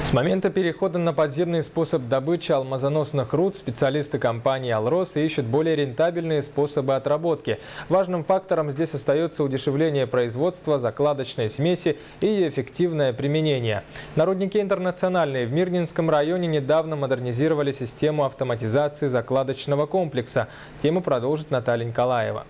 С момента перехода на подземный способ добычи алмазоносных руд специалисты компании «Алрос» ищут более рентабельные способы отработки. Важным фактором здесь остается удешевление производства закладочной смеси и ее эффективное применение. На руднике «Интернациональный» в Мирнинском районе недавно модернизировали систему автоматизации закладочного комплекса. Тему продолжит Наталья Николаева.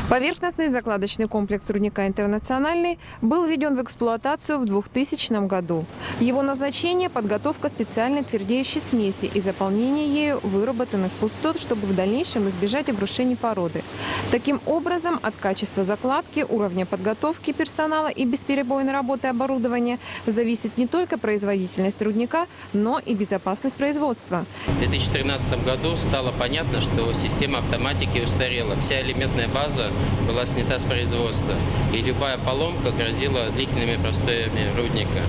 Поверхностный закладочный комплекс рудника «Интернациональный» был введен в эксплуатацию в 2000 году. Его назначение – подготовка специальной твердеющей смеси и заполнение ею выработанных пустот, чтобы в дальнейшем избежать обрушений породы. Таким образом, от качества закладки, уровня подготовки персонала и бесперебойной работы оборудования зависит не только производительность рудника, но и безопасность производства. В 2013 году стало понятно, что система автоматики устарела. Вся элементная база была снята с производства, и любая поломка грозила длительными простоями рудника.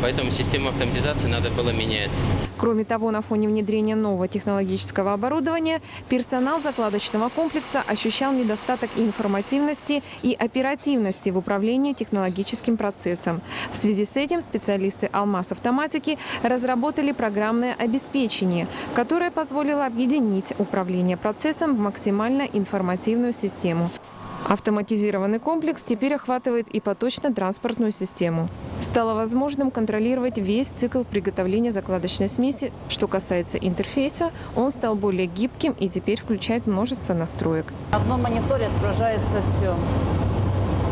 Поэтому систему автоматизации надо было менять. Кроме того, на фоне внедрения нового технологического оборудования персонал закладочного комплекса ощущал недостаток информативности и оперативности в управлении технологическим процессом. В связи с этим специалисты «Алмаз Автоматики» разработали программное обеспечение, которое позволило объединить управление процессом в максимально информативную систему. Автоматизированный комплекс теперь охватывает и поточно-транспортную систему. Стало возможным контролировать весь цикл приготовления закладочной смеси. Что касается интерфейса, он стал более гибким и теперь включает множество настроек. На одном мониторе отображается все.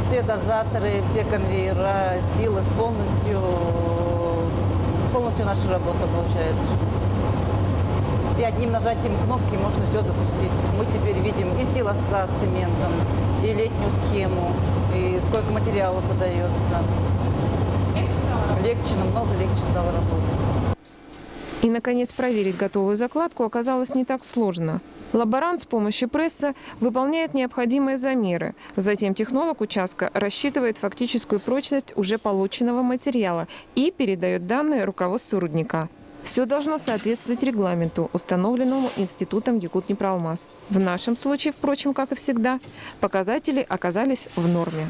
Все дозаторы, все конвейера, силы, полностью наша работа получается. И одним нажатием кнопки можно все запустить. Мы теперь видим и силоса цементом, и летнюю схему, и сколько материала подается. Легче, намного легче стало работать. И, наконец, проверить готовую закладку оказалось не так сложно. Лаборант с помощью пресса выполняет необходимые замеры. Затем технолог участка рассчитывает фактическую прочность уже полученного материала и передает данные руководству рудника. Все должно соответствовать регламенту, установленному Институтом Якутнепроалмаз. В нашем случае, впрочем, как и всегда, показатели оказались в норме.